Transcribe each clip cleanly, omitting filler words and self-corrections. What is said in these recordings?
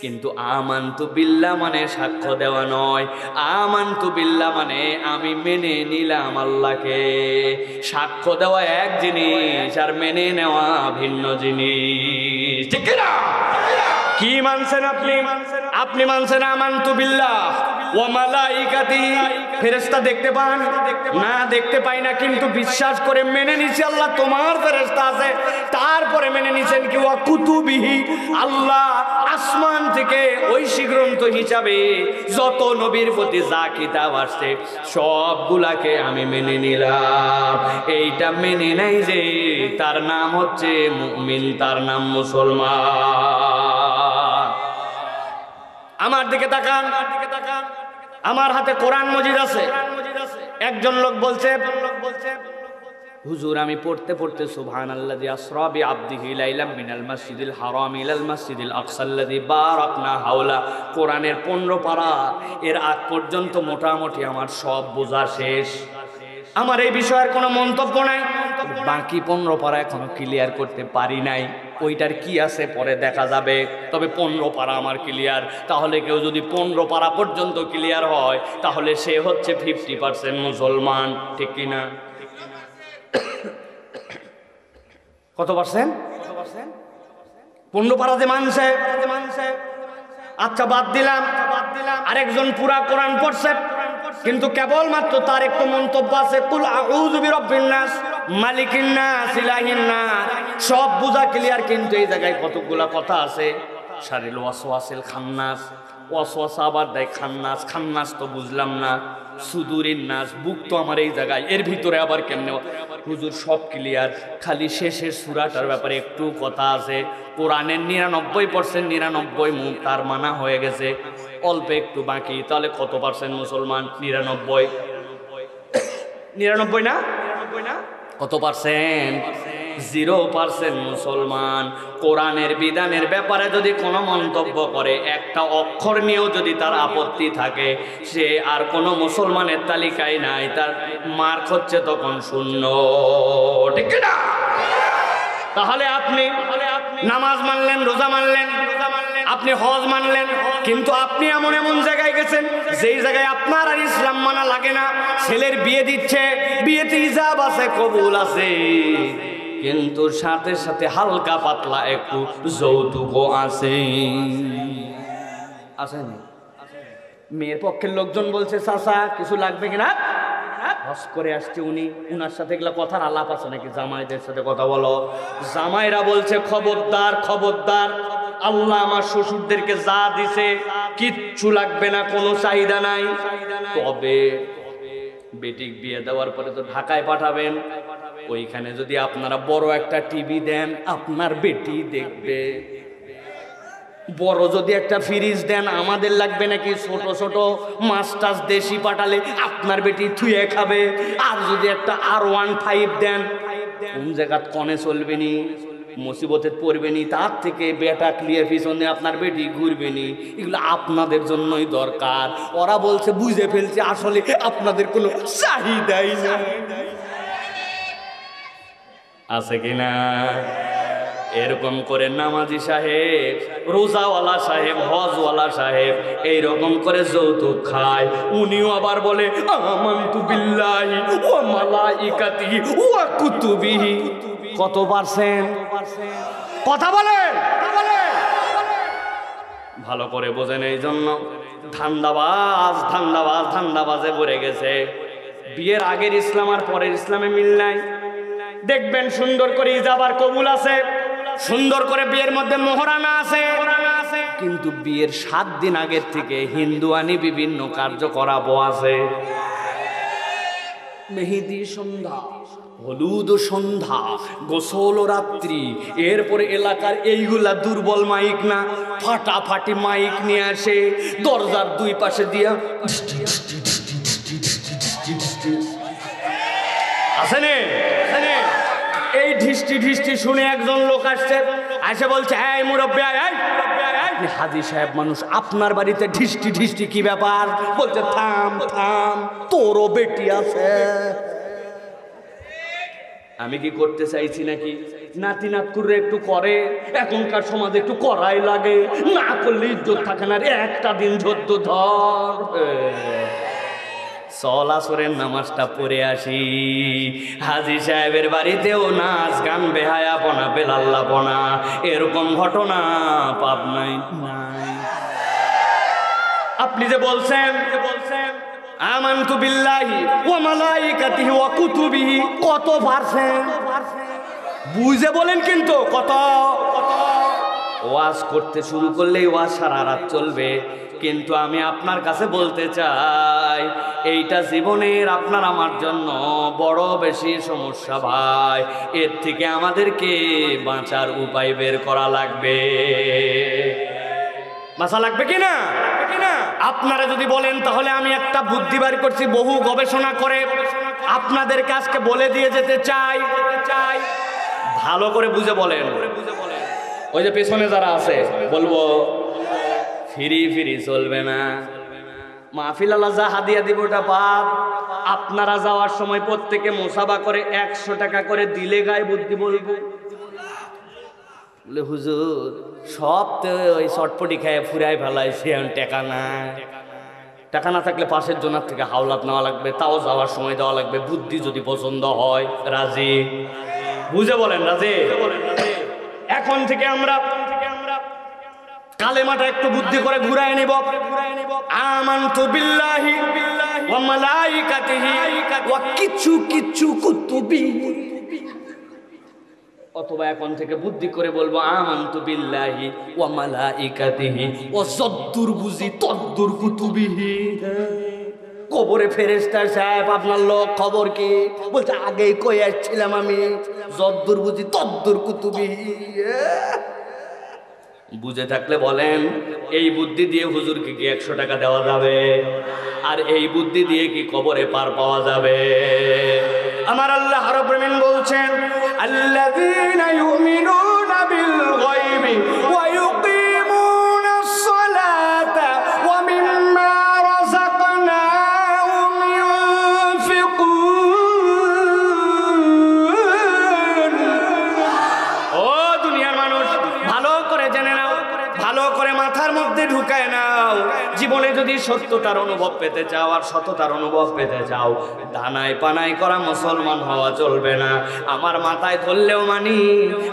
কিন্তু আমানতু বিল্লাহ মানে সাক্ষ্য দেওয়া নয়। আমানতু বিল্লাহ মানে আমি মেনে নিলাম আল্লাহকে। সাক্ষ্য দেওয়া এক জিনিস আর মেনে নেওয়া ভিন্ন জিনিস, ঠিক না? কি মানছেন আপনি? আপনি মানছেন আমানতু বিল্লাহ ওয়া মালাইকাতি, ফেরেশতা দেখতে পান না? দেখতে পাই না, কিন্তু বিশ্বাস করে মেনে নিছি আল্লাহ তোমার ফেরেশতা আছে। তারপরে মেনে নিছেন কি ওয়া কুতুবিহি, আল্লাহ আসমান থেকে ঐশী গ্রন্থ হিসাবে যত নবীর প্রতি যা কিতাব আসছে সবগুলাকে আমি মেনে নিলাম। এইটা মেনে নাই যে তার নাম হচ্ছে মুমিন, তার নাম মুসলমান। আমার দিকে তাকান, আমার হাতে কোরআন মজিদ আছে। একজন লোক বলছে, হুজুর আমি পড়তে পড়তে সুবহানাল্লাযী আসরা বিআবদিহি লাইলাম মিনাল মাসজিদিল হারাম ইলাল মাসজিদিল আকসাল্লাযী বারাকনা হাওলা, কোরআনের 15 পারা, এর আগ পর্যন্ত মোটামুটি আমার সব বোঝা শেষ। আমার এই বিষয়ের কোনো মন্তব্য নাই। বাকি 15 পারা এখনো ক্লিয়ার করতে পারি নাই। ওইটার কি আছে পরে দেখা যাবে, তবে 15 পারা আমার ক্লিয়ার। তাহলে কেউ যদি 15 পারা পর্যন্ত ক্লিয়ার হয় তাহলে সে হচ্ছে 50% মুসলমান, ঠিক কিনা? কত পার্সেন্ট? 15 পারা যে মানছে। আচ্ছা বাদ দিলাম, আরেকজন পুরা কোরআন পড়ছে কিন্তু কেবলমাত্র তার একটু মন্তব্য আছে, কুল আউযু বিরাব্বিন নাস মালিকিন নাস ইলাহিন নাস, সব বুঝা ক্লিয়ার, কিন্তু এই জায়গায় কতগুলা কথা আছে। শারিল ওয়াসওয়াসিল খান্নাস, ওয়াসওয়াসা আবার দেয় খান্নাস, খান্নাস তো বুঝলাম না। সুদুরিন নাস, বুক তো আমার এই জায়গায়, এর ভিতরে আবার কেমনে? হুজুর সব ক্লিয়ার, খালি শেষের সূরাটার ব্যাপারে একটু কথা আছে। কোরআনের 99% 99 মুখ তার মানা হয়ে গেছে, অল্প একটু বাকি। তাহলে কত পার্সেন্ট মুসলমান? 99। 99 না? কত পার্সেন্ট? 0% মুসলমান। কোরআনের বিধানের ব্যাপারে যদি কোনো মন্তব্য করে, একটা অক্ষর নিয়েও যদি তার আপত্তি থাকে, সে আর কোনো মুসলমানের তালিকায় নাই, তার মার্ক হচ্ছে তখন 0, ঠিক না? তাহলে আপনি নামাজ মানলেন, রোজা মানলেন, আপনি হজ মানলেন, কিন্তু আপনি এমন এমন জায়গায় গেছেন যেই জায়গায় আপনার আর ইসলাম মানা লাগে না। ছেলের বিয়ে দিচ্ছে, বিয়েতে ইজাব আছে, কবুল আছে, কিন্তু সাথে সাথে হালকা পাতলা একটু যৌতুকও আছে। আসেনি? মেয়ের পক্ষের লোকজন বলছে চাচা কিছু লাগবে কিনা, হজ করে আসছে উনি, উনার সাথে এগুলা কথার আলাপ আছে নাকি? জামাইদের সাথে কথা বলো। জামাইরা বলছে খবরদার খবরদার, আল্লাহ আমার শ্বশুরদেরকে যা দিছে কিচ্ছু লাগবে না, কোনো চাহিদা নাই। তবে বেটিক বিয়ে দেওয়ার পরে তো ঢাকায় পাঠাবেন, ওইখানে যদি আপনারা বড় একটা টিভি দেন আপনার বেটি দেখবে। বড় যদি একটা ফ্রিজ দেন, আমাদের লাগবে নাকি? ছোট ছোট মাছ টাছ দেশি পাঠালে আপনার বেটি থুয়ে খাবে। আর যদি একটা R15 দেন, কোন জায়গা কনে চলবে নি, মুসিবতে পড়বে নি, তার থেকে বেটা ক্লিয়ে পিছনে আপনার বেটি ঘুরবে নি। এগুলো আপনাদের জন্যই দরকার। ওরা বলছে বুঝে ফেলছে, আসলে আপনাদের কোনো চাহিদাই না। আছে কিনা? এরকম করে নামাজি সাহেব, রোজাওয়ালা সাহেব, হজওয়ালা সাহেব এইরকম করে যৌতুক খায়। উনিও আবার বলে আমানতু বিল্লাহি ওয়া মালাইকাতিহি ওয়া কুতুবিহি। কত পার্সেন্ট? কথা বলেন, ভালো করে বোঝেন। এই জন্য ধান্দাবাজে ভরে গেছে। বিয়ের আগের ইসলাম আর পরের ইসলামে মিল নাই। দেখবেন সুন্দর করে ইজাব আর কবুল আছে, সুন্দর করে বিয়ের মধ্যে মোহরানা আছে, কিন্তু বিয়ের 7 দিন আগের থেকে হিন্দুয়ানি বিভিন্ন কার্যকলাপ আছে। মেহেদি সন্ধ্যা, হলুদ সন্ধ্যা, গোসল রাত্রি, এরপরে এলাকার এইগুলা দুর্বল মাইক না, ফাটাফাটি মাইক নিয়ে আসে, দরজার 2 পাশে দিয়া আসেনে। এই ঢিষ্টি ঢিষ্টি শুনে একজন লোক আসছে, এসে বলছে এই মুরব্বি, আপনি হাজী সাহেব মানুষ, আপনার বাড়িতে ঢিষ্টি ঢিষ্টি কি ব্যাপার? বলছে থাম থাম, তোরও বেটি আছে। আমি কি করতে চাইছি নাকি? নাতি নাতকুরে একটু করে, এখনকার সমাজে একটু করাই লাগে, না করলে ইজ্জত থাকে না রে। একটা দিন যদ্দ ধর চল আসরের নামাজটা পড়ে আসি। হাজী সাহেবের বাড়িতেও নাচ গান বেহায়াপনা বেলাল্লাপনা, এরকম ঘটনা পাবনায় নাই। আপনি যে বলছেন আমানতু বিল্লাহি ওয়া মালাইকাতিহি ওয়া কুতুবিহি, কত পারছেন বুঝে বলেন, কিন্তু কত ওয়াজ করতে শুরু করলেই ওয়াজ সারা রাত চলবে। কিন্তু আমি আপনার কাছে বলতে চাই, এইটা জীবনের আপনার আমার জন্য বড় বেশি সমস্যা ভাই। এর থেকে আমাদেরকে বাঁচার উপায় বের করা লাগবে। বাঁচা লাগবে কিনা? আপনারা যদি বলেন তাহলে আমি একটা বুদ্ধি বার করছি, বহু গবেষণা করে আপনাদেরকে আজকে বলে দিয়ে যেতে চাই। ভালো করে বুঝে বলেন। ওই যে পেছনে যারা আছে বলবো ফিরি চলবে না। মাহফিল আল্লাহ যা হাদিয়া দিব ওটা পাপ। আপনারা যাওয়ার সময় প্রত্যেকে মোসাবা করে 100 টাকা করে দিলে গায়ে বুদ্ধি বলবো। বলে হুজুর সব তো ওই চটপটি খায় ফুরাই ফেলাইছে, টাকা না থাকলে পাশের জনার থেকে হাওলাত নেওয়া লাগবে, তাও যাওয়ার সময় দেওয়া লাগবে। বুদ্ধি যদি পছন্দ হয় রাজি? বুঝে বলেন রাজি? এখন থেকে আমরা কালেমাটা একটু বুদ্ধি করে ঘুরায় নিব। আমানতু বিল্লাহি ওয়া মালাইকাতিহি ওয়া কিছু কুতুবিহি, অথবা এখন থেকে বুদ্ধি করে বলবো আমানতু বিল্লাহি ওয়া মালাইকাতিহি ওয়া যদ্দুর বুঝি তদ্দুর কুতুবিহি। কবরে ফেরেশতা সাহেব আপনার লোক খবর কি? বলছে আগেই কই আসছিলাম আমি, যদ্দুর বুঝি তদ্দুর কুতুবিহি। বুঝে থাকলে বলেন, এই বুদ্ধি দিয়ে হুজুরকে কি 100 টাকা দেওয়া যাবে? আর এই বুদ্ধি দিয়ে কি কবরে পার পাওয়া যাবে? আমার আল্লাহ রাব্বুল আলামিন বলছেন, আল্লাযীনা ইউমিনুনা বিল গায়বি ওয়া ইউকিমুনাস সালাতা ওয়া মিম্মা রাযাকনাহুম ইউনফিকুন। ও দুনিয়ার মানুষ, ভালো করে জেনে নাও, ভালো করে মাথার মধ্যে ঢুকায় নাও। জীবনে যদি সত্যতার অনুভব পেতে চাও আর সততার অনুভব পেতে চাও, ধানায় পানায় করা মুসলমান হওয়া চলবে না। আমার মাথায় ধরলেও মানি,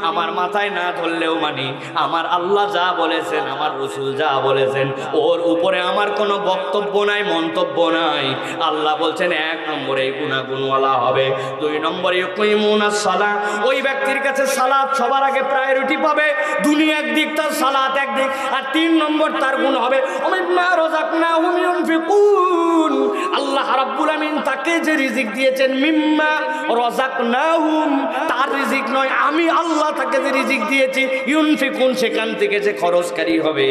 আমার মাথায় না ধরলেও মানি। আমার আল্লাহ যা বলেছেন, আমার রাসূল যা বলেছেন, ওর উপরে আমার কোনো বক্তব্য নাই, মন্তব্য নাই। আল্লাহ বলছেন 1 নম্বরে গুনাহওয়ালা হবে, 2 নম্বরে ইউকিমুনাস সালাহ, ওই ব্যক্তির কাছে সালাত সবার আগে প্রায়োরিটি পাবে। দুনিয়া একদিক, তার সালাত একদিক। আর 3 নম্বর তার গুণ হবে মিম্মা রাযাকনাহুম ইউনফিকুন। আল্লাহ রাব্বুল আমিন তাকে যে রিজিক দিয়েছেন, মিম্মা রাযাকনাহুম, তার রিজিক নয়, আমি আল্লাহ তাকে যে রিজিক দিয়েছি, ইউনফিকুন, সেখান থেকে যে খরচকারী হবে।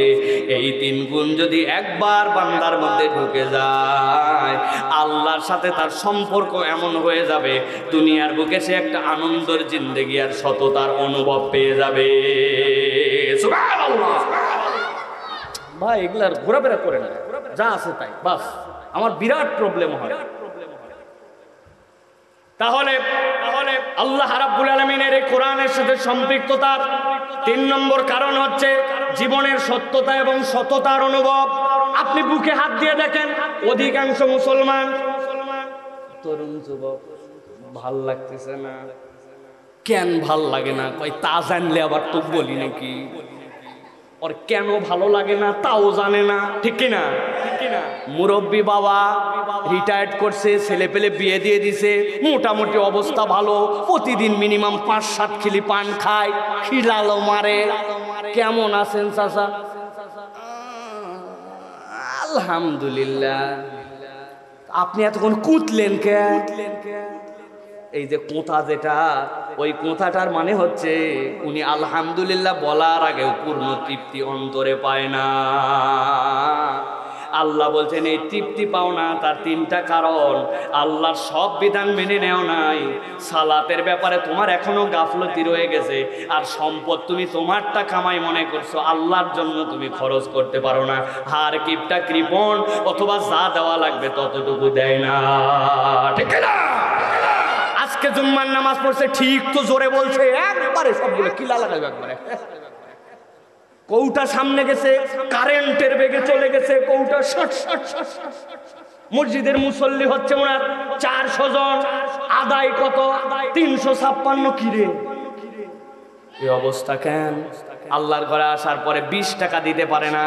এই 3 গুণ যদি একবার বান্দার মধ্যে ঢুকে যায়, আল্লাহর সাথে তার সম্পর্ক এমন হয়ে যাবে, দুনিয়ার বুকে সে একটা আনন্দের জিন্দেগি আর সততার অনুভব পেয়ে যাবে। সুবহানাল্লাহ। ভাই এগুলার ঘোরাফেরা করে না, যা আছে তাই বাস। আমার বিরাট প্রবলেম হয়। তাহলে আল্লাহ রাব্বুল আলামিনের এই কোরআনের সাথে সম্পৃক্ততার 3 নম্বর কারণ হচ্ছে জীবনের সত্যতা এবং সততার অনুভব। আপনি বুকে হাত দিয়ে দেখেন, অধিকাংশ মুসলমান তরুণ যুবক, ভাল লাগতেছে না। কেন ভাল লাগে না? কই তা জানলে আবার তো বলি নাকি। ওর কেন ভালো লাগে না তাও জানে না, ঠিক কিনা? মুরব্বী বাবা রিটায়ার্ড করছে, ছেলে পেলে বিয়ে দিয়ে দিছে, মোটামুটি অবস্থা ভালো, প্রতিদিন মিনিমাম 5-7 খিলি পান খায়, খিলালো মারে। কেমন আছেন চাচা? আলহামদুলিল্লাহ। আপনি এতক্ষণ কুতলেন কে? এই যে কোঁথা, যেটা ওই কোঁথাটার মানে হচ্ছে উনি আলহামদুলিল্লাহ বলার আগেও পূর্ণ তৃপ্তি অন্তরে পায় না। আল্লাহ বলছেন এই তৃপ্তি পাও না, তার 3টা কারণ। আল্লাহর সব বিধান মেনে নেও নাই, সালাতের ব্যাপারে তোমার এখনো গাফলতি রয়ে গেছে, আর সম্পদ তুমি তোমারটা কামাই মনে করছো, আল্লাহর জন্য তুমি খরচ করতে পারো না। হার কিপটা কৃপণ, অথবা যা দেওয়া লাগবে ততটুকু দেয় না, ঠিক না? আজকে জুম্মার নামাজ পড়ছে ঠিক তো জোরে বলছে একবারে সবগুলো কিলা লাগাবে একবারে। কৌটা সামনে গেছে কারেন্টের বেগে চলে গেছে, কৌটা শট শট শট। মসজিদের মুসল্লি হচ্ছে ওনার 400 জন, আদায় কত 356। কিরে এই অবস্থা কেন? আল্লাহর ঘরে আসার পরে 20 টাকা দিতে পারে না,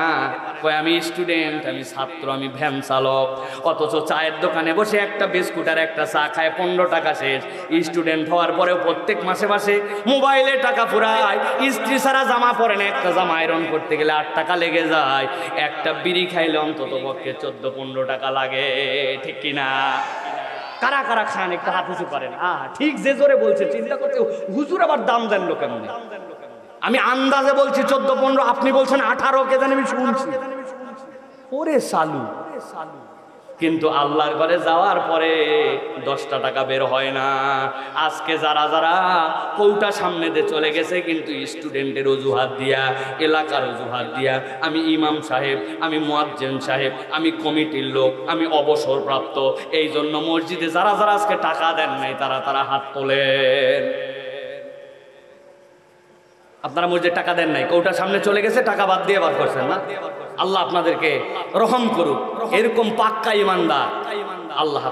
কয় আমি স্টুডেন্ট, আমি ছাত্র, আমি ভ্যান চালক। অথচ চায়ের দোকানে বসে একটা বিস্কুট আর একটা চা খায় 15 টাকা শেষ। স্টুডেন্ট হওয়ার পরেও প্রত্যেক মাসে মাসে মোবাইলে টাকা ফুরায়, স্ত্রী ছাড়া জামা পরে না, একটা জামা আয়রন করতে গেলে 8 টাকা লেগে যায়, একটা বিড়ি খাইলে অন্তত পক্ষে 14-15 টাকা লাগে, ঠিক কিনা? কারা কারা খান একটু হাত উঁচু করেন। ঠিক যে জোরে বলছে চিন্তা করতে, হুজুর আবার দাম জানলো কেমন? আমি আন্দাজে বলছি 14-15, আপনি বলছেন 18, কে জানি আমি শুনছি। ওরে সালু। কিন্তু আল্লাহর ঘরে যাওয়ার পরে 10টা টাকা বের হয় না। আজকে যারা যারা কৌটা সামনে দিয়ে চলে গেছে, কিন্তু স্টুডেন্টের অজুহাত দিয়া, এলাকার অজুহাত দিয়া, আমি ইমাম সাহেব, আমি মুয়াজ্জিন সাহেব, আমি কমিটির লোক, আমি অবসরপ্রাপ্ত, এই জন্য মসজিদে যারা যারা আজকে টাকা দেন নাই তারা তারা হাত তোলেন। আপনারা মসজিদে টাকা দেন নাই, কৌটা সামনে চলে গেছে, টাকা বাদ দিয়ে বার করছেন না? আল্লাহ আপনাদেরকে রহম করুক, এরকম পাক্কা ইমানদার। আল্লাহ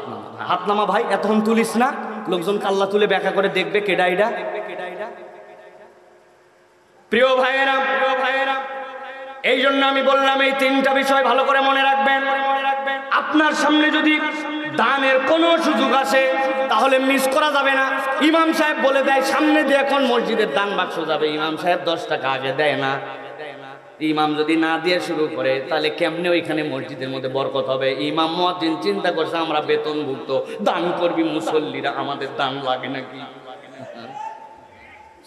হাত নামা ভাই, এতক্ষণ তুলিস না, লোকজন কাল্লা তুলে ব্যাখ্যা করে দেখবে কেডাইডা। প্রিয় ভাইয়েরা, এই জন্য আমি বললাম এই 3টা বিষয় ভালো করে মনে রাখবেন। আপনার সামনে যদি দানের কোনো সুযোগ আসে তাহলে মিস করা যাবে না। ইমাম সাহেব বলে দেয় সামনে দিয়ে এখন মসজিদের দান বাক্স যাবে, ইমাম সাহেব 10 টাকা আগে দেয় না। ইমাম যদি না দিয়ে শুরু করে তাহলে কেমনে ওইখানে মসজিদের মধ্যে বরকত হবে? ইমাম মুয়াজ্জিন চিন্তা করছে আমরা বেতনভুক্ত, দান করবি মুসল্লিরা, আমাদের দান লাগে নাকি?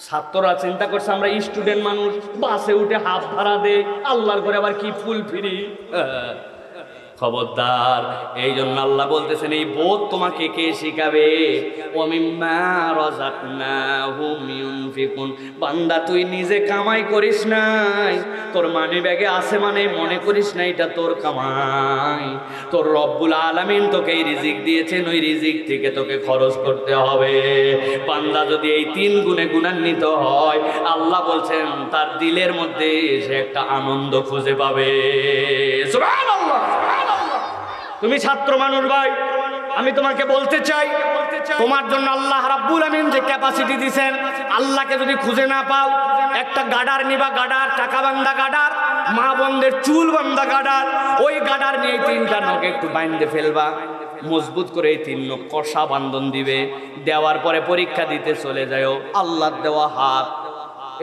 ছাত্ররা চিন্তা করছে আমরা স্টুডেন্ট মানুষ, বাসে উঠে হাফ ভাড়া দে, আল্লাহর করে আবার কি ফুল ফিরি। খবরদার। এই জন্য আল্লাহ বলতেছেন এই বোধ তোমাকে কে শিখাবে? ওয়ামিম্মা রাযাকনাহুম ইউনফিকুন। বান্দা তুই নিজে কামাই করিস নাই, তোর মানি ব্যাগে আছে মানে মনে করিস না এটা তোর কামাই। তোর রব্বুল আলামিন তোকে এই রিজিক দিয়েছেন, ওই রিজিক থেকে তোকে খরচ করতে হবে। বান্দা যদি এই 3 গুণে গুণান্বিত হয়, আল্লাহ বলছেন তার দিলের মধ্যে সে একটা আনন্দ খুঁজে পাবে। সুবহানাল্লাহ। তুমি ছাত্র মানুষ ভাই, আমি তোমাকে বলতে চাই তোমার জন্য আল্লাহ রাব্বুল আমিন যে ক্যাপাসিটি দিয়েছেন, আল্লাহকে যদি খুঁজে না পাও, একটা গাডার নিবা, গাডার টাকা বান্ধা গাডার, মা বোনদের চুল বান্ধা গাডার, ওই গাডার নিয়ে 3টা নখ একটু বাইন্ধে ফেলবা, মজবুত করে এই 3 নখ কষা বান্ধন দিবে, দেওয়ার পরে পরীক্ষা দিতে চলে যাও। আল্লাহর দেওয়া হাত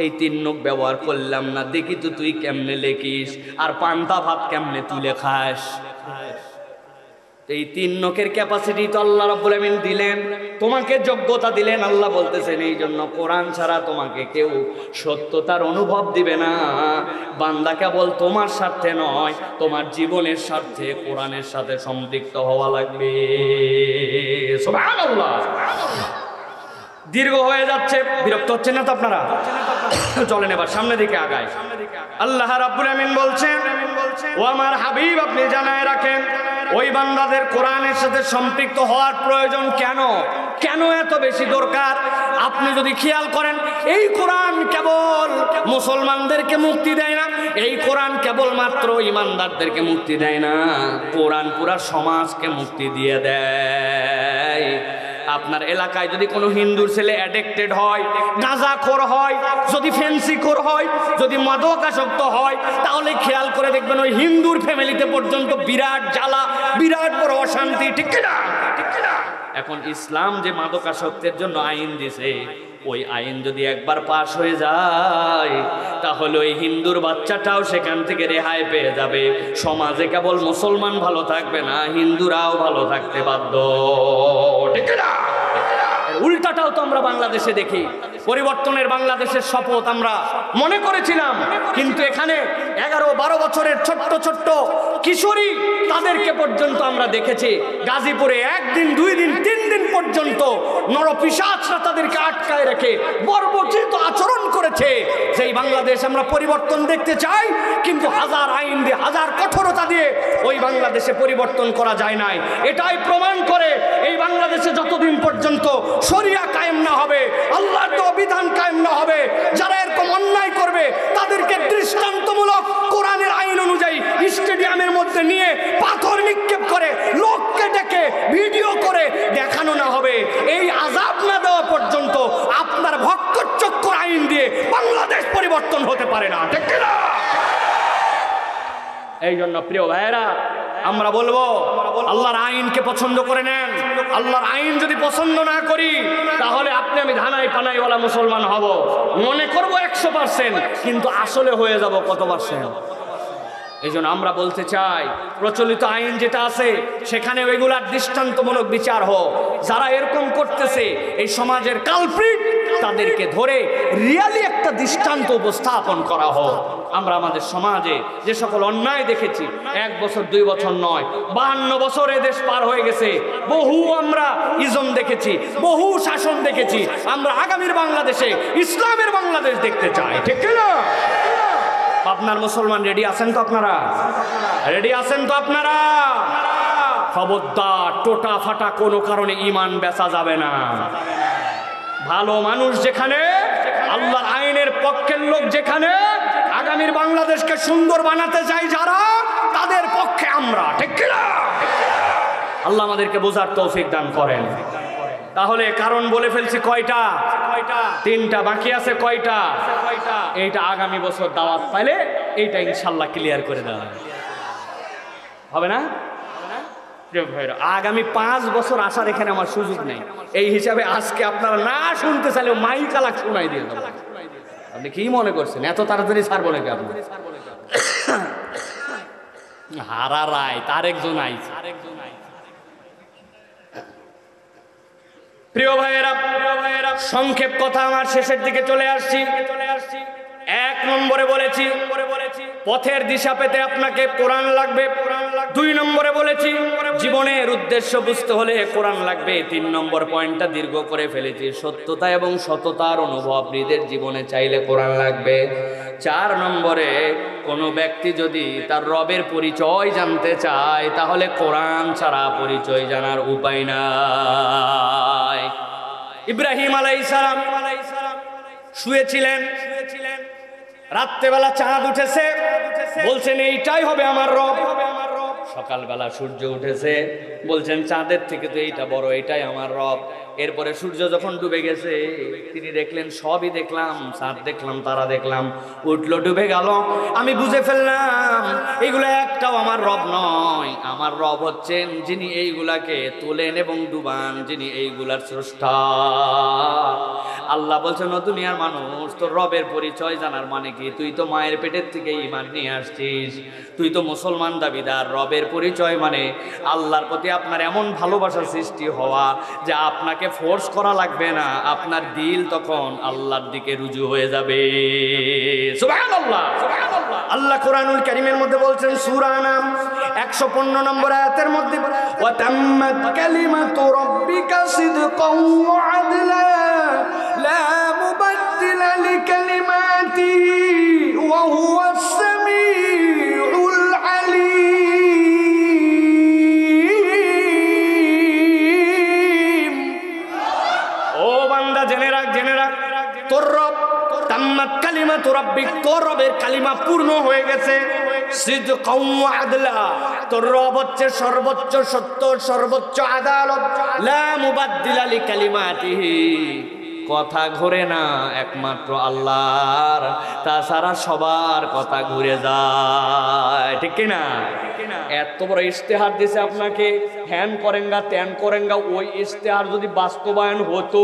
এই 3 নখ ব্যবহার করলাম না, দেখি তো তুই কেমনে লেখিস আর পান্তা ভাত কেমনে তুলে খাস। এই 3 নখের ক্যাপাসিটি তো আল্লাহ রাব্বুল আমিন দিলেন, তোমাকে যোগ্যতা দিলেন। আল্লাহ বলতেছেন এই জন্য কোরআন ছাড়া তোমাকে কেউ সত্যতার অনুভব দিবে না। বান্দা কেবল তোমার স্বার্থে নয়, তোমার জীবনের স্বার্থে কোরআনের সাথে সম্পৃক্ত হওয়া লাগবে। সুবহানাল্লাহ। দীর্ঘ হয়ে যাচ্ছে, বিরক্ত হচ্ছেন না তো আপনারা? চলেন এবার সামনের দিকে আগাই। আল্লাহ রাব্বুল আমিন বলছেন, ও আমার হাবিব আপনি জানায় রাখেন ওই বান্দাদের কোরআনের সাথে সম্পৃক্ত হওয়ার প্রয়োজন কেন, কেন এত বেশি দরকার। আপনি যদি খেয়াল করেন, এই কোরআন কেবল মুসলমানদেরকে মুক্তি দেয় না, এই কোরআন কেবল মাত্র ইমানদারদেরকে মুক্তি দেয় না, কোরআন পুরা সমাজকে মুক্তি দিয়ে দেয়। আপনার এলাকায় যদি কোনো হিন্দুর ছেলে অ্যাডিক্টেড হয়, গাঁজাখোর হয়, যদি ফেন্সিখোর হয়, যদি মাদকাসক্ত হয়, তাহলে খেয়াল করে দেখবেন ওই হিন্দুর ফ্যামিলিতে পর্যন্ত বিরাট জ্বালা, বিরাট বড় অশান্তি, ঠিক কিনা? এখন ইসলাম যে মাদকাসক্তের জন্য আইন দিয়েছে, ওই আইন যদি একবার পাশ হয়ে যায় তাহলে ওই হিন্দুর বাচ্চাটাও সেখান থেকে রেহাই পেয়ে যাবে। সমাজে কেবল মুসলমান ভালো থাকবে না, হিন্দুরাও ভালো থাকতে বাধ্য, ঠিক না? উল্টাটাও তো আমরা বাংলাদেশে দেখি, পরিবর্তনের বাংলাদেশের শপথ আমরা মনে করেছিলাম, কিন্তু এখানে 11-12 বছরের ছোট্ট ছোট্ট কিশোরী, তাদেরকে পর্যন্ত আমরা দেখেছি গাজীপুরে 1 দিন 2 দিন 3 দিন পর্যন্ত নরপিশাচরা তাদেরকে আটকায় রেখে বর্বরচিত আচরণ করেছে। সেই বাংলাদেশ আমরা পরিবর্তন দেখতে চাই, কিন্তু হাজার আইন দিয়ে, হাজার কঠোরতা দিয়ে ওই বাংলাদেশে পরিবর্তন করা যায় নাই। এটাই প্রমাণ করে এই বাংলাদেশে যতদিন পর্যন্ত শরিয়া কায়েম না হবে, আল্লাহর দেওয়া বিধান কায়েম না হবে, যারা এরকম অন্যায় করবে তাদেরকে দৃষ্টান্তমূলক কোরআনের আইন অনুযায়ী স্টেডিয়ামের মধ্যে নিয়ে পাথর নিক্ষেপ করে লোককে ডেকে ভিডিও করে দেখানো না হবে, এই আযাব না দেওয়া পর্যন্ত আপনার ভক্তচক্কর আইন দিয়ে বাংলাদেশ পরিবর্তন হতে পারে না, ঠিক না? এই জন্য প্রিয় ভাইয়েরা, আমরা বলবো আল্লাহর আইনকে পছন্দ করে নেন। আল্লাহর আইন যদি পছন্দ না করি, তাহলে আপনি আমি ধানাই পানাইওয়ালা মুসলমান হব, মনে করবো 100%, কিন্তু আসলে হয়ে যাব কত %? এই জন্য আমরা বলতে চাই, প্রচলিত আইন যেটা আছে সেখানে ওইগুলার দৃষ্টান্তমূলক বিচার হোক। যারা এরকম করতেছে এই সমাজের কালপ্রিট, তাদেরকে ধরে রিয়ালি একটা দৃষ্টান্ত উপস্থাপন করা হোক। আমরা আমাদের সমাজে যে সকল অন্যায় দেখেছি, 1 বছর 2 বছর নয়, 52 বছর এদেশ পার হয়ে গেছে, বহু আমরা ইজম দেখেছি, বহু শাসন দেখেছি। আমরা আগামীর বাংলাদেশে ইসলামের বাংলাদেশ দেখতে চাই, ঠিক না? আপনার মুসলমান রেডি আছেন তো? আপনারা রেডি আছেন তো? আপনারা খবরদার, টোটা ফাটা কোনো কারণে ঈমান বেচা যাবে না। ভালো মানুষ যেখানে, আল্লাহর আইনের পক্ষের লোক যেখানে, আগামীর বাংলাদেশকে সুন্দর বানাতে চাই যারা, তাদের পক্ষে আমরা, ঠিক না? আল্লাহ আমাদেরকে বোঝার তৌফিক দান করেন। তাহলে কারণ বলে ফেলছি কয়টা? 3টা। বাকি আছে কয়টা? এইটা আগামী বছর দাওয়াত পাইলে এইটা ইনশাল্লাহ ক্লিয়ার করে দেওয়া হবে না? আগামী 5 বছর আসার এখানে আমার সুযোগ নেই, এই হিসাবে আজকে আপনারা না শুনতে চাইলেও মাইক আলাক শোনাই দিয়ে দেবো। আপনি কি মনে করছেন এত তাড়াতাড়ি ছাড়বো নাকি? আপনি হারা রায় তার একজন আইছে। প্রিয় ভাইয়েরা, সংক্ষেপ কথা, আমার শেষের দিকে চলে আসছি। 1 নম্বরে বলেছি পথের দিশা পেতে আপনাকে কোরআন লাগবে। 2 নম্বরে বলেছি জীবনের উদ্দেশ্য বুঝতে হলে কোরআন লাগবে। 3 নম্বর পয়েন্টটা দীর্ঘ করে ফেলেছি, সত্যতা এবং সততার অনুভব নিজের জীবনে চাইলে কোরআন লাগবে। 4 নম্বরে কোনো ব্যক্তি যদি তার রবের পরিচয় জানতে চায়, তাহলে কোরআন ছাড়া পরিচয় জানার উপায় নাই। ইব্রাহিম আলাইহিস সালাম শুয়েছিলেন, রাত্রেবেলা চাঁদ উঠেছে, বলছেন এইটাই হবে আমার রব। সকালবেলা সূর্য উঠেছে, বলছেন চাঁদের থেকে তো এইটা বড়, এটাই আমার রব। এরপরে সূর্য যখন ডুবে গেছে, তিনি দেখলেন সবই দেখলাম, চাঁদ দেখলাম, তারা দেখলাম, উঠলো, ডুবে গেল। আমি বুঝে ফেললাম এইগুলো একটাও আমার রব নয়। আমার রব হচ্ছেন যিনি এইগুলাকে তোলেন এবং ডুবান, যিনি এইগুলার স্রষ্টা। আল্লাহ বলছেন, ও দুনিয়ার মানুষ, তোর রবের পরিচয় জানার মানে কি? তুই তো মায়ের পেটের থেকে ঈমান নিয়ে আসছিস, তুই তো মুসলমান দাবিদার। রবের পরিচয় মানে আল্লাহর প্রতি আপনার এমন ভালোবাসা সৃষ্টি হওয়া যে আপনাকে ফোর্স করা লাগবে না, আপনার দিল তখন আল্লাহর দিকে রুজু হয়ে যাবে। সুবহানাল্লাহ, সুবহানাল্লাহ। আল্লাহ কোরআনুল কারীমের মধ্যে বলছেন, সূরা নাম 115 নম্বর আয়াতের মধ্যে, ওয়া তাম্মাত কালিমাতু রাব্বিকা সিদকান ওয়া আদলা লা মুবাদদিলা লিকালিমাতিহি ওয়া হুয়াস সামিউল আলীম। ও বান্দা, জেনে রাখ, জেনে রাখ, তোর রব তাম্মাত কালিমাতু রাব্বিক, তোর রবের কালিমা পূর্ণ হয়ে গেছে। সিদকান ওয়া আদলা, তোর রব হচ্ছে সর্বোচ্চ সত্য, সর্বোচ্চ আদালত। লা মুবাদদিলা লিকালিমাতিহি, কথা ঘুরে না একমাত্র আল্লাহর, তাছাড়া সবার কথা ঘুরে যায়, ঠিক কিনা? এত বড় ইশতেহার দিছে আপনাকে, হ্যান করেঙ্গা ত্যান করেঙ্গা। ওই ইশতেহার যদি বাস্তবায়ন হতো,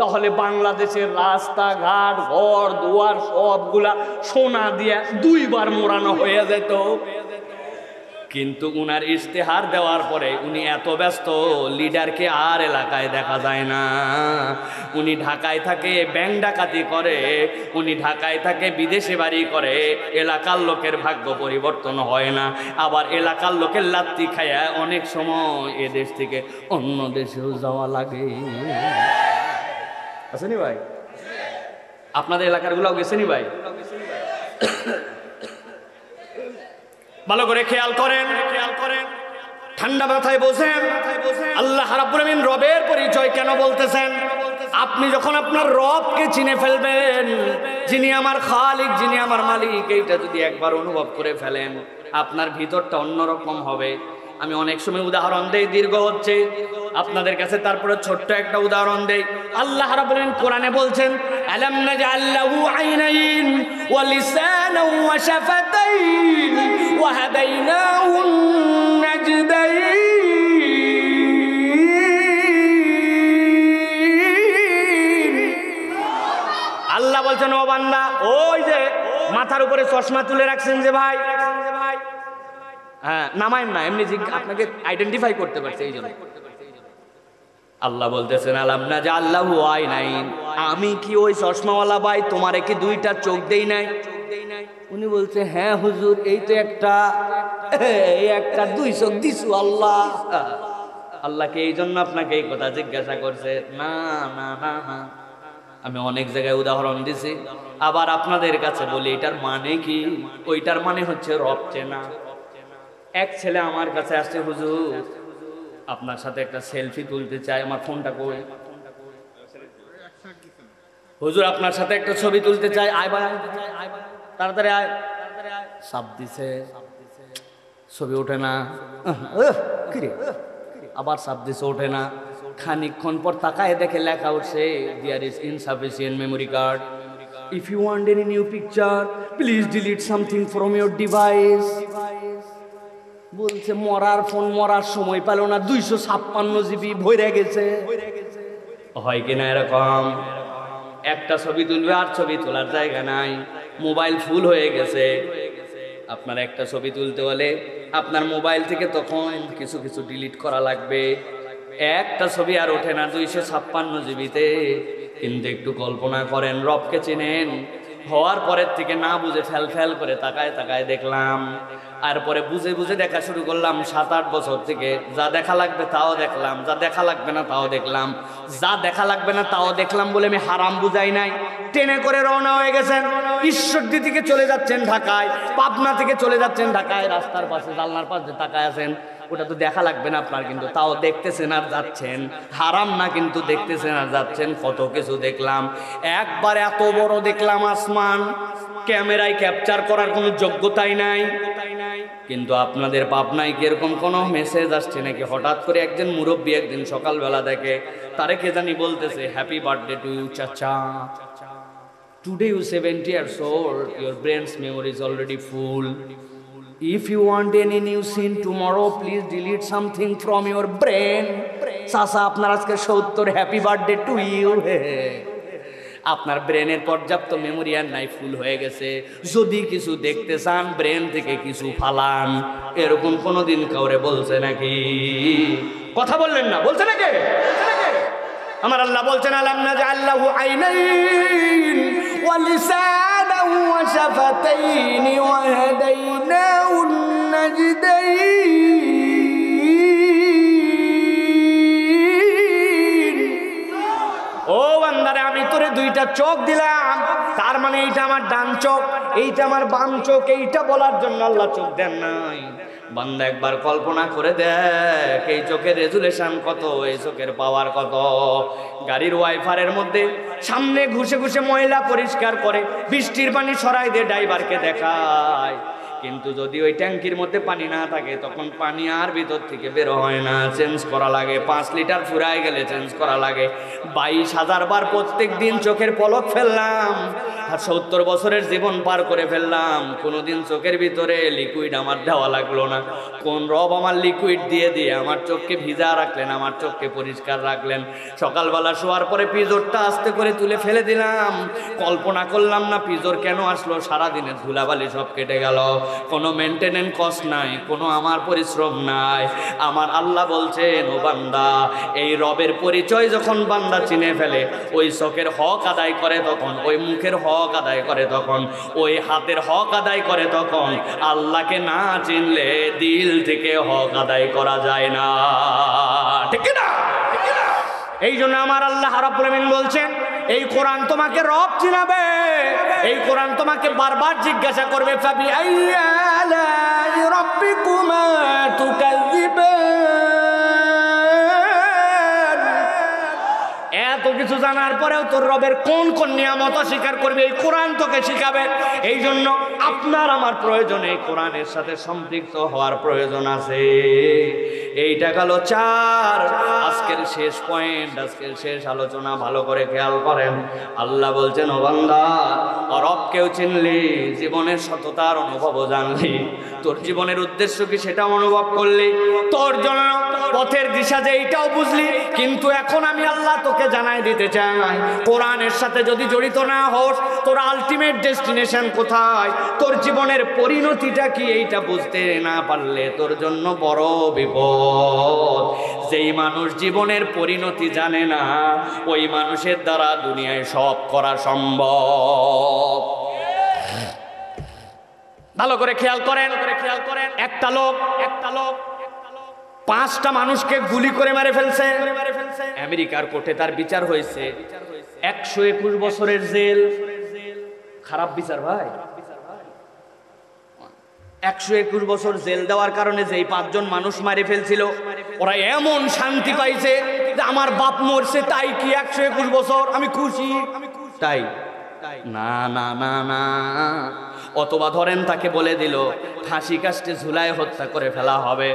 তাহলে বাংলাদেশের রাস্তাঘাট, ঘর দুয়ার সবগুলা সোনা দিয়ে 2 বার মোড়ানো হয়ে যেত। কিন্তু উনার ইশতেহার দেওয়ার পরে উনি এত ব্যস্ত, লিডারকে আর এলাকায় দেখা যায় না। উনি ঢাকায় থাকে, ব্যাংক ডাকাতি করে, উনি ঢাকায় থাকে, বিদেশে বাড়ি করে, এলাকার লোকের ভাগ্য পরিবর্তন হয় না। আবার এলাকার লোকের লাত্তি খায়া অনেক সময় এ দেশ থেকে অন্য দেশেও যাওয়া লাগে। আসেনি ভাই? আপনাদের এলাকার গুলাও গেছেনি ভাই? ভালো করে খেয়াল করেন, ঠান্ডা মাথায় বসেন। আল্লাহ রাব্বুল আমিন রবের পরিচয় কেন বলতেছেন? আপনি যখন আপনার রবকে চিনে ফেলবেন, যিনি আমার খালিক, যিনি আমার মালিক, এইটা যদি একবার অনুভব করে ফেলেন, আপনার ভিতরটা অন্যরকম হবে। আমি অনেক সময় উদাহরণ দেই, দীর্ঘ হচ্ছে আপনাদের কাছে, তারপরে ছোট্ট একটা উদাহরণ দেই। আল্লাহ রাব্বুল আমিন কোরআনে বলছেন, আলাম নাজআল লাহু আইনাইন ওয়া লিসানান ওয়া শাফাতাইন ওয়া হাদাইনাহু নাজদাইন। আল্লাহ বলছেন, ও বান্দা, ওই যে মাথার উপরে চশমা তুলে রাখছেন যে ভাই, হ্যাঁ নামায়েন না, এমনি আপনাকে আইডেন্টিফাই করতে পারছে এই জন্য। আল্লাহ বলতেছেন, আলাম নাজআল লাহু আইনাইন, আমি কি ওই চশমাওয়ালা ভাই তোমারে কি দুইটা চোখ দেই নাই? উনি বলছে, হ্যাঁ হুজুর, এই তো একটা দুই চোখ দিছু আল্লাহ। আল্লাহকে এই জন্য আপনাকে এই কথা জিজ্ঞাসা করছে? না না না না, আমি অনেক জায়গায় উদাহরণ দিছি, আবার আপনাদের কাছে বলি এটার মানে কি? ওইটার মানে হচ্ছে রব চেনা। এক ছেলে আমার কাছে আসছে, হুজুর আপনার সাথে একটা সেলফি তুলতে চাই, আমার ফোনটা কই? হুজুর আপনার সাথে একটা ছবি তুলতে চাই, আয় ভাই তাড়াতাড়ি আয়। চাপ দিছে, ছবি ওঠে না। আবার চাপ দিছে, ওঠে না। খানিকক্ষণ পর তাকায় দেখে লেখা উঠছে, there is insufficient memory card, if you want any new picture please delete something from your device. বলছে মরার ফোন মরার সময় পেল না, 256 জিবি ভরে গেছে। হয় কিনা এরকম? একটা ছবি তুলবে আর ছবি তোলার জায়গা নাই, মোবাইল ফুল হয়ে গেছে। আপনার একটা ছবি তুলতে হলে আপনার মোবাইল থেকে তখন কিছু কিছু ডিলিট করা লাগবে। একটা ছবি আর ওঠে না 256 জিবিতে। কিন্তু একটু কল্পনা করেন, রবকে চেনেন, হওয়ার পরের থেকে না বুঝে ফেল করে তাকায় তাকায় দেখলাম, আর পরে বুঝে বুঝে দেখা শুরু করলাম। 7-8 বছর থেকে যা দেখা লাগবে তাও দেখলাম, যা দেখা লাগবে না তাও দেখলাম, যা দেখা লাগবে না তাও দেখলাম বলে আমি হারাম বুঝাই নাই। ট্রেনে করে রওনা হয়ে গেছেন, ঈশ্বরদী থেকে চলে যাচ্ছেন ঢাকায়, পাবনা থেকে চলে যাচ্ছেন ঢাকায়, রাস্তার পাশে জানলার পাশে তাকায় আছেন, ওটা তো দেখা লাগবে না আপনার, কিন্তু তাও দেখতেছেন আর যাচ্ছেন। হারাম না, কিন্তু দেখতেছেন আর যাচ্ছেন। কত কিছু দেখলাম, একবার এত বড় দেখলাম আসমান, ক্যামেরায় ক্যাপচার করার কোনো যোগ্যতাই নাই। কিন্তু আপনাদের পাবনায় কি এরকম কোনো মেসেজ আসছে নাকি? হঠাৎ করে একজন মুরব্বী একদিন সকালবেলা দেখে, তারে কে জানি বলতেছে, হ্যাপি বার্থডে টু ইউ চাচা, today you 70 years old, your brain's memory is already full. If you want any new scene tomorrow, please delete something from your brain. চাচা আপনার আজকে 70, হ্যাপি বার্থডে টু ইউ। আপনার ব্রেনের পর্যাপ্ত memory আর নাই, ফুল হয়ে গেছে। যদি কিছু দেখতে চান ব্রেন থেকে কিছু ফালান। এরকম কোনোদিন কাউরে বলছে নাকি? কথা বললেন না, বলছে নাকি? আমার আল্লাহ বলছেন, আলাম নাজআল লাহু আইনাইন ওয়া লিসানান ওয়া শাফাতাইন ওয়া হাদাইনাহু নাজদাইন। ও বান্দারে, আমি তোরে 2টা চোখ দিলাম, তার মানে এইটা আমার ডান চোখ, এইটা আমার বাম চোখ, এইটা বলার জন্য আল্লাহ চোখ দেন নাই। বান্দা একবার কল্পনা করে দেখ, এই চোখের রেজুলেশন কত, এই চোখের পাওয়ার কত। গাড়ির ওয়াইফারের মধ্যে সামনে ঘুষে ঘুষে ময়লা পরিষ্কার করে, বৃষ্টির পানি সরাই দিয়ে ড্রাইভারকে দেখায়। কিন্তু যদি ওই ট্যাঙ্কির মধ্যে পানি না থাকে, তখন পানি আর ভিতর থেকে বের হয় না, চেঞ্জ করা লাগে। 5 লিটার ফুরায় গেলে চেঞ্জ করা লাগে। 22,000 বার প্রত্যেক দিন চোখের পলক ফেললাম, 70 বছরের জীবন পার করে ফেললাম, কোনোদিন চোখের ভিতরে লিকুইড আমার দেওয়া লাগলো না। কোন রব আমার লিকুইড দিয়ে দিয়ে আমার চোখকে ভিজা রাখলেন, আমার চোখকে পরিষ্কার রাখলেন। সকালবেলা শোয়ার পরে পিজরটা আস্তে করে তুলে ফেলে দিলাম, কল্পনা করলাম না পিজর কেন আসলো, সারাদিনের ধুলাবালি সব কেটে গেল। কোনো মেনটেনেন্স কস্ট নাই, কোনো আমার পরিশ্রম নাই। আমার আল্লাহ বলছেন, ও বান্দা, এই রবের পরিচয় যখন বান্দা চিনে ফেলে, ওই চোখের হক আদায় করে তখন, ওই মুখের হক আদায় করে তখন, ওই হাতের হক আদায় করে তখন, আল্লাহকে না চিনলে দিল থেকে হক আদায় করা যায় না, ঠিক না? এই জন্য আমার আল্লাহ রাব্বুল আলামিন বলছেন, এই কোরআন তোমাকে রব চিনাবে, এই কোরআন তোমাকে বারবার জিজ্ঞাসা করবে, ফাবি আইয়ি আলাই রাব্বিকুমা তুকাযিবান। এত কিছু জানার পরেও তোর রবের কোন কোন নিয়ামত অস্বীকার করবে, এই কোরআন তোকে শিখাবে। এই জন্য আপনার আমার প্রয়োজন, এই কোরআনের সাথে সম্পৃক্ত হওয়ার প্রয়োজন আছে। এইটা গেল 4। আজকের শেষ পয়েন্ট, আজকের শেষ আলোচনা ভালো করে খেয়াল করেন। আল্লাহ বলছেন, ও বান্দা, রবকেও চিনলি, জীবনের সততার অনুভবও জানলি, তোর জীবনের উদ্দেশ্য কি সেটাও অনুভব করলি, তোর জন্য পথের দিশা যে এইটাও বুঝলি। কিন্তু এখন আমি আল্লাহ তোকে জানাই দিতে চাই, কোরআনের সাথে যদি জড়িত না হোস, তোর আলটিমেট ডেস্টিনেশন কোথায়, তোর জীবনের পরিণতিটা কি, এইটা বুঝতে না পারলে তোর জন্য বড় বিপদ। যেই মানুষ জীবনের পরিণতি জানে না, ওই মানুষের দ্বারা দুনিয়ায় সব করা সম্ভব। ভালো করে খেয়াল করেন। একটা লোক 5টা মানুষকে গুলি করে মেরে ফেলছে। আমেরিকার কোর্টে তার বিচার হয়েছে 121 বছরের জেল। খারাপ বিচার ভাই। 121 বছর জেল দেওয়ার কারণে যেই 5 জন মানুষ মারে ফেলছিল, ওরা এমন শান্তি পাইছে যে আমার বাপ মরছে, তাই কি 121 বছর আমি খুশি, তাই না না না না। অথবা ধরেন তাকে বলে দিল ফাঁসি কাস্টে ঝুলায় হত্যা করে ফেলা হবে।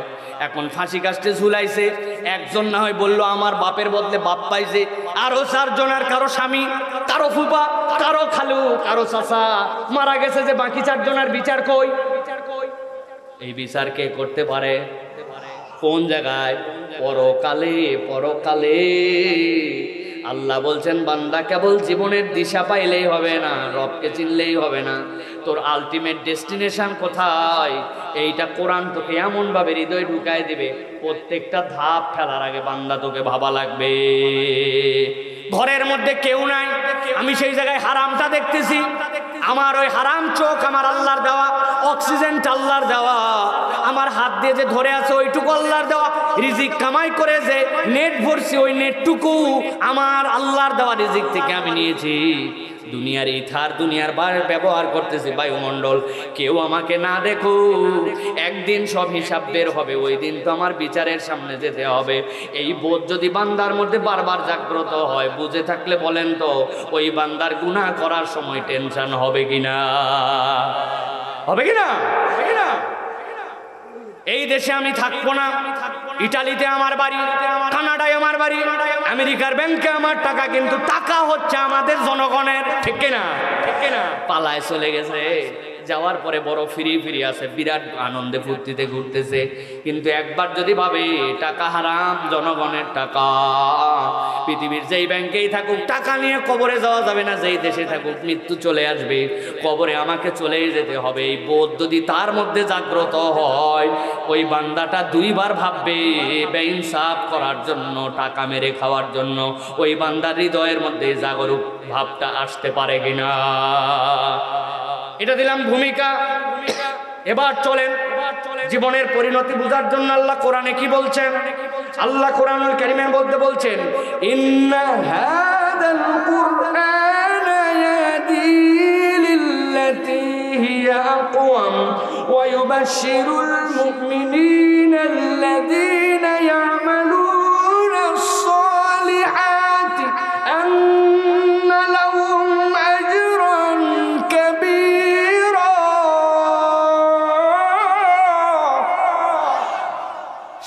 এখন ফাঁসি কাস্টে ঝুলাইছে, একজন না হয় বললো আমার বাপের বদলে বাপ পাইছে, আরো 4 জনের, কারো স্বামী, কারো ফুপা, কারো খালু, কারো চাচা মারা গেছে, যে বাকি 4 জনের বিচার কই? এই বিচার কে করতে পারে? কোন জায়গায়? পরকালে। পরকালে আল্লাহ বলছেন, বান্দা কেবল জীবনের দিশা পাইলেই হবে না, রবকে চিনলেই হবে না, তোর আলটিমেট ডেস্টিনেশন কোথায়, এইটা কোরআন তোকে এমন ভাবে হৃদয়ে ঢুকায় দিবে, প্রত্যেকটা ধাপ ফেলার আগে বান্দা তোকে ভাবা লাগবে। ঘরের মধ্যে কেউ নাই, আমি সেই জায়গায় হারামটা দেখতেছি, আমার ওই হারাম চোখ আমার আল্লাহর দেওয়া, অক্সিজেনটা আল্লাহর দেওয়া, আমার হাত দিয়ে যে ধরে আছে ওইটুকু আল্লাহর দেওয়া, রিজিক কামাই করে যে নেট ভরছি ওই নেটটুকু আমার আল্লাহর দেওয়া রিজিক থেকে আমি নিয়েছি। দুনিয়ার ইথার, দুনিয়ার ব্যবহার করতেছি, বায়ুমণ্ডল, কেউ আমাকে না দেখুক, একদিন সব হিসাব বের হবে, ওই দিন তো আমার বিচারের সামনে যেতে হবে। এই বোধ যদি বান্দার মধ্যে বারবার জাগ্রত হয়, বুঝে থাকলে বলেন তো ওই বান্দার গুনাহ করার সময় টেনশন হবে কিনা? হবে কিনা? এই দেশে আমি থাকবো না, ইটালিতে আমার বাড়ি, কানাডায় আমার বাড়ি, আমেরিকার ব্যাংকে আমার টাকা, কিন্তু টাকা হচ্ছে আমাদের জনগণের, ঠিক কিনা? পালায় চলে গেছে, যাওয়ার পরে বড় ফিরি আছে, বিরাট আনন্দে ফুর্তিতে ঘুরতেছে। কিন্তু একবার যদি ভাবে টাকা হারাম, জনগণের টাকা, পৃথিবীর যেই ব্যাংকেই থাকুক টাকা নিয়ে কবরে যাওয়া যাবে না, যেই দেশে থাকুক মৃত্যু চলে আসবে, কবরে আমাকে চলেই যেতে হবে। এই বোধ যদি তার মধ্যে জাগ্রত হয়, ওই বান্দাটা 2 বার ভাববে বেইনসাফ করার জন্য, টাকা মেরে খাওয়ার জন্য। ওই বান্দার হৃদয়ের মধ্যে জাগরুক ভাবটা আসতে পারে কিনা? এটা দিলাম ভূমিকা। এবার চলেন জীবনের পরিণতি বোঝার জন্য আল্লাহ কোরআনে কি বলছেন। আল্লাহ কোরআনুল কারীমের মধ্যে বলছেন, ইন্না হাদাল কুরআনা ইয়াহদি লিল্লাতী হিয়া আকওয়াম ওয়া ইউবাশশিরুল মুমিনিনা আল্লাযীনা ইয়া'মালুনা আস-সালিহাতি আন্না লাহুম আজরান কাবীরা।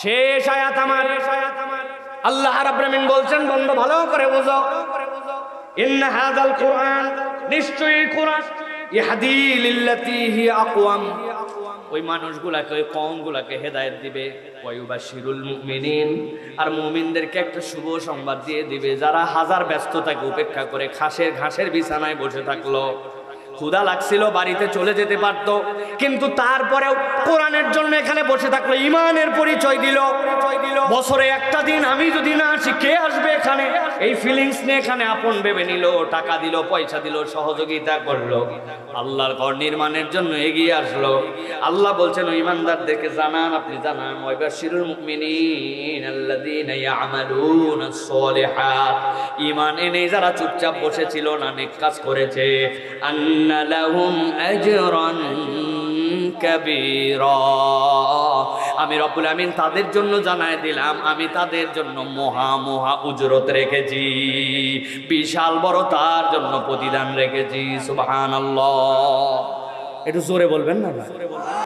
শেষ আয়াত আমার, আল্লাহ রাব্বুল আলামিন বলছেন, বন্ধু ভালো করে বুঝো, ইন্না হাযাল কুরআন নিশ্চয়ই কোরআন ইহদি লিল্লাতি হিয়া আকওয়াম, ওই মানুষগুলাকে ওই কওমগুলাকে হেদায়েত দিবে। ওয়ায়ুবাশিরুল মুমিনিন, আর মুমিনদেরকে একটা শুভ সংবাদ দিয়ে দিবে যারা হাজার ব্যস্ততাকে উপেক্ষা করে ঘাসের বিছানায় বসে থাকলো, ক্ষুধা লাগছিল বাড়িতে চলে যেতে পারত, কিন্তু তারপরেও কোরআনের জন্য এখানে বসে থাকলো, ইমানের পরিচয় দিল। বছরে একটা দিন আমি যদি না আসি কে আসবে এখানে, এই ফিলিংস নিয়ে এখানে আপন ভেবে নিল, টাকা দিল, পয়সা দিল, সহযোগিতা করলো, আল্লাহর ঘর নির্মাণের জন্য এগিয়ে আসলো। আল্লাহ বলছেন ওই ইমানদারদেরকে জানান, আপনি জানান, ওয়াবাশিরুল মুমিনিন আল্লাযীনা ইয়ামালুনাস সালিহাত, ঈমান এনে যারা চুপচাপ বসেছিল না, নেক কাজ করেছে, আন্না লাহুম আজরান কাবীরা, আমি রব্বুল আমিন তাদের জন্য জানায় দিলাম, আমি তাদের জন্য মহা উজরত রেখেছি, বিশাল বড় তার জন্য প্রতিদান রেখেছি। সুবহানাল্লাহ। একটু জোরে বলবেন না?